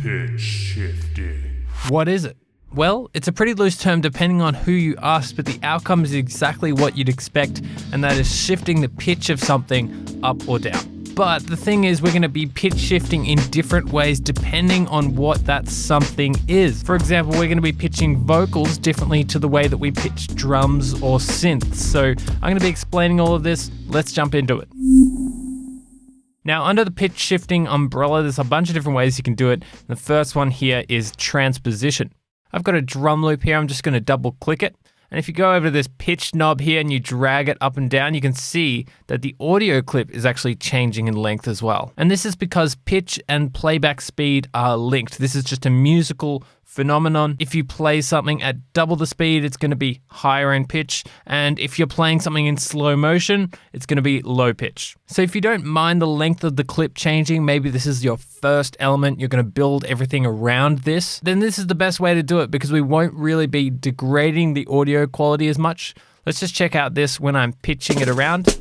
Pitch shifting. What is it? Well, it's a pretty loose term depending on who you ask, but the outcome is exactly what you'd expect, and that is shifting the pitch of something up or down. But the thing is, we're going to be pitch shifting in different ways depending on what that something is. For example, we're going to be pitching vocals differently to the way that we pitch drums or synths. So I'm going to be explaining all of this. Let's jump into it. Now, under the pitch shifting umbrella, there's a bunch of different ways you can do it. The first one here is transposition. I've got a drum loop here. I'm just going to double click it. And if you go over to this pitch knob here and you drag it up and down, you can see that the audio clip is actually changing in length as well. And this is because pitch and playback speed are linked. This is just a musical phenomenon. If you play something at double the speed, it's going to be higher in pitch. And if you're playing something in slow motion, it's going to be low pitch. So if you don't mind the length of the clip changing, maybe this is your first element, you're going to build everything around this, then this is the best way to do it because we won't really be degrading the audio quality as much. Let's just check out this when I'm pitching it around.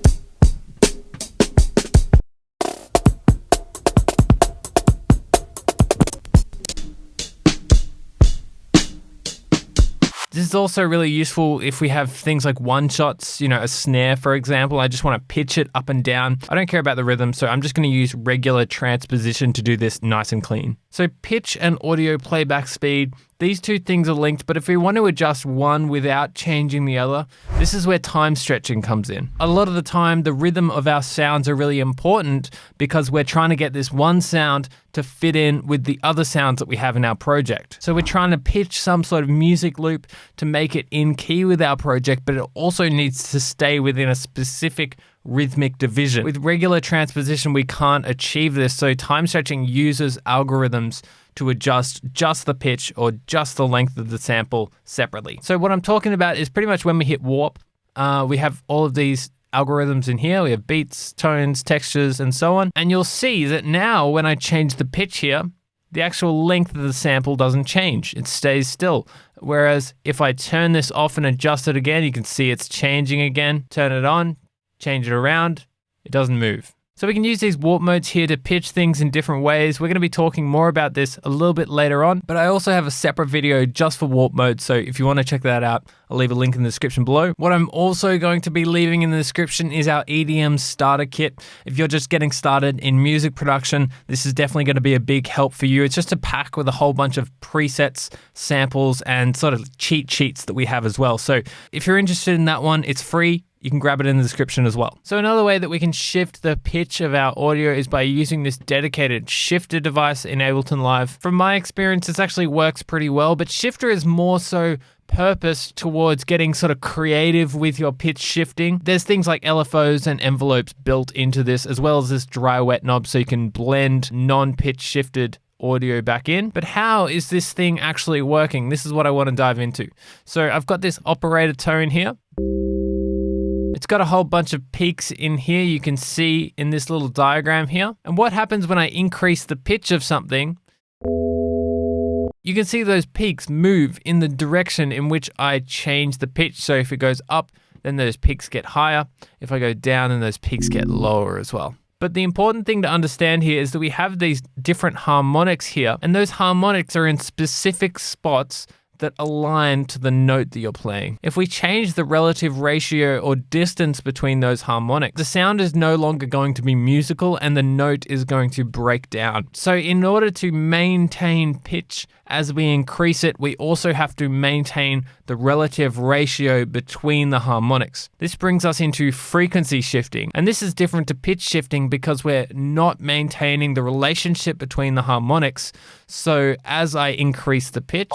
This is also really useful if we have things like one-shots, a snare, for example. I just want to pitch it up and down. I don't care about the rhythm, so I'm just going to use regular transposition to do this nice and clean. So pitch and audio playback speed, these two things are linked, but if we want to adjust one without changing the other, this is where time stretching comes in. A lot of the time, the rhythm of our sounds are really important because we're trying to get this one sound to fit in with the other sounds that we have in our project. So we're trying to pitch some sort of music loop to make it in key with our project, but it also needs to stay within a specific rhythmic division. With regular transposition, we can't achieve this, so time stretching uses algorithms to adjust just the pitch or just the length of the sample separately. So what I'm talking about is pretty much when we hit warp, we have all of these algorithms in here. We have beats, tones, textures, and so on. And you'll see that now when I change the pitch here, the actual length of the sample doesn't change. It stays still. Whereas if I turn this off and adjust it again, you can see it's changing again. Turn it on, change it around, it doesn't move. So we can use these warp modes here to pitch things in different ways. We're going to be talking more about this a little bit later on, but I also have a separate video just for warp mode. So if you want to check that out, I'll leave a link in the description below. What I'm also going to be leaving in the description is our EDM starter kit. If you're just getting started in music production, this is definitely going to be a big help for you. It's just a pack with a whole bunch of presets, samples, and sort of cheat sheets that we have as well. So if you're interested in that one, it's free. You can grab it in the description as well. So another way that we can shift the pitch of our audio is by using this dedicated shifter device in Ableton Live. From my experience, this actually works pretty well, but shifter is more so purpose towards getting sort of creative with your pitch shifting. There's things like LFOs and envelopes built into this, as well as this dry wet knob so you can blend non-pitch shifted audio back in. But how is this thing actually working? This is what I want to dive into. So I've got this operator tone here. It's got a whole bunch of peaks in here you can see in this little diagram here. And what happens when I increase the pitch of something, you can see those peaks move in the direction in which I change the pitch. So if it goes up, then those peaks get higher. If I go down, then those peaks get lower as well. But the important thing to understand here is that we have these different harmonics here, and those harmonics are in specific spots that align to the note that you're playing. If we change the relative ratio or distance between those harmonics, the sound is no longer going to be musical and the note is going to break down. So in order to maintain pitch as we increase it, we also have to maintain the relative ratio between the harmonics. This brings us into frequency shifting. And this is different to pitch shifting because we're not maintaining the relationship between the harmonics. So as I increase the pitch,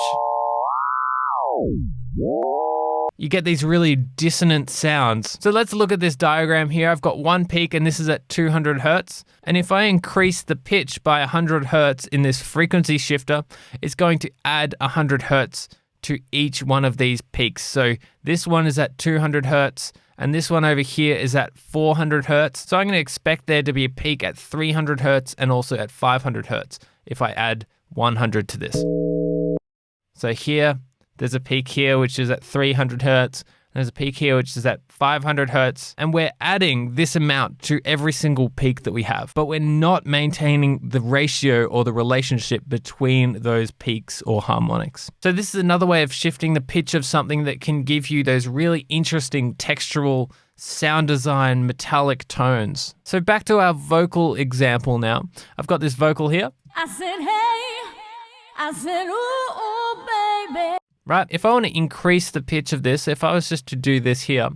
you get these really dissonant sounds. So let's look at this diagram here. I've got one peak and this is at 200 Hertz. And if I increase the pitch by 100 Hertz in this frequency shifter, it's going to add 100 Hertz to each one of these peaks. So this one is at 200 Hertz and this one over here is at 400 Hertz. So I'm going to expect there to be a peak at 300 Hertz and also at 500 Hertz if I add 100 to this. So here, there's a peak here, which is at 300 Hertz, There's a peak here, which is at 500 hertz. And we're adding this amount to every single peak that we have. But we're not maintaining the ratio or the relationship between those peaks or harmonics. So this is another way of shifting the pitch of something that can give you those really interesting textural sound design metallic tones. So back to our vocal example now. I've got this vocal here. I said, hey, I said, ooh, baby. Right, if I want to increase the pitch of this, if I was just to do this here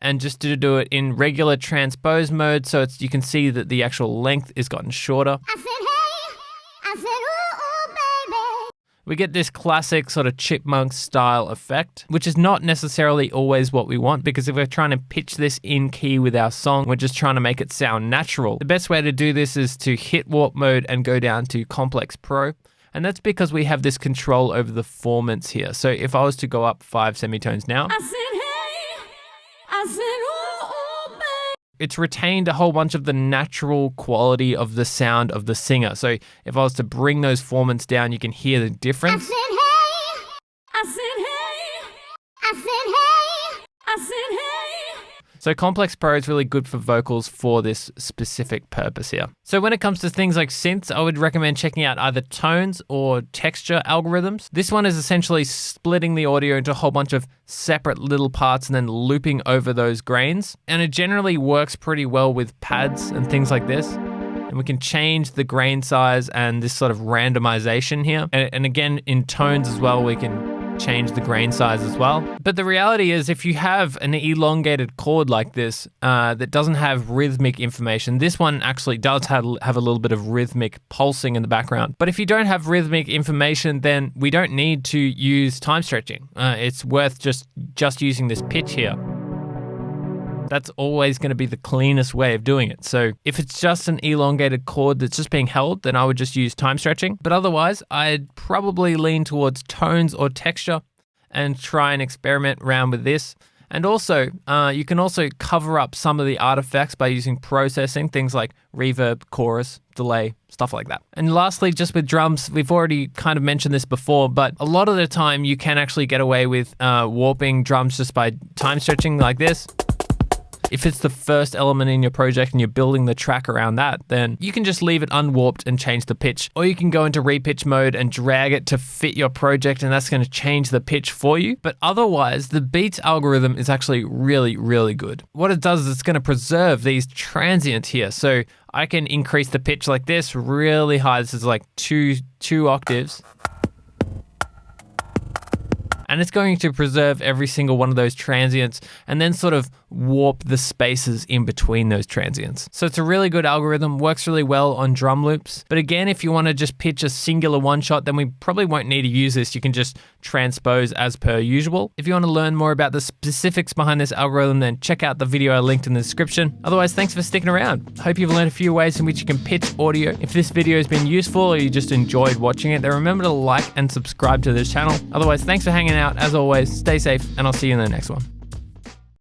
and just to do it in regular transpose mode, so you can see that the actual length is gotten shorter. I said, hey, I said, ooh, baby. We get this classic sort of chipmunk style effect, which is not necessarily always what we want, because if we're trying to pitch this in key with our song, we're just trying to make it sound natural. The best way to do this is to hit warp mode and go down to Complex Pro. And that's because we have this control over the formants here. So if I was to go up 5 semitones now, I said, hey, I said, ooh, baby. it's retained a whole bunch of the natural quality of the sound of the singer. So if I was to bring those formants down, you can hear the difference. I said, hey, I said, hey, I said, hey, I said, hey. So Complex Pro is really good for vocals for this specific purpose here. So when it comes to things like synths, I would recommend checking out either tones or texture algorithms. This one is essentially splitting the audio into a whole bunch of separate little parts and then looping over those grains. And it generally works pretty well with pads and things like this. And we can change the grain size and this sort of randomization here. And again, in tones as well, we can change the grain size as well. But the reality is, if you have an elongated chord like this that doesn't have rhythmic information, this one actually does have a little bit of rhythmic pulsing in the background. But if you don't have rhythmic information, then we don't need to use time stretching. It's worth just using this pitch here. That's always going to be the cleanest way of doing it. So if it's just an elongated chord that's just being held, then I would just use time stretching. But otherwise, I'd probably lean towards tones or texture and try and experiment around with this. And also, you can also cover up some of the artifacts by using processing, things like reverb, chorus, delay, stuff like that. And lastly, just with drums, we've already kind of mentioned this before, but a lot of the time you can actually get away with warping drums just by time stretching like this. If it's the first element in your project and you're building the track around that, then you can just leave it unwarped and change the pitch. Or you can go into repitch mode and drag it to fit your project, and that's going to change the pitch for you. But otherwise, the Beats algorithm is actually really, really good. What it does is it's going to preserve these transients here. So I can increase the pitch like this really high. This is like two octaves. And it's going to preserve every single one of those transients and then sort of warp the spaces in between those transients. So it's a really good algorithm, works really well on drum loops. But again, if you want to just pitch a singular one shot, then we probably won't need to use this. You can just transpose as per usual. If you want to learn more about the specifics behind this algorithm, then check out the video I linked in the description. Otherwise, thanks for sticking around. Hope you've learned a few ways in which you can pitch audio. If this video has been useful or you just enjoyed watching it, then remember to like and subscribe to this channel. Otherwise, thanks for hanging out. As always, stay safe, and I'll see you in the next one.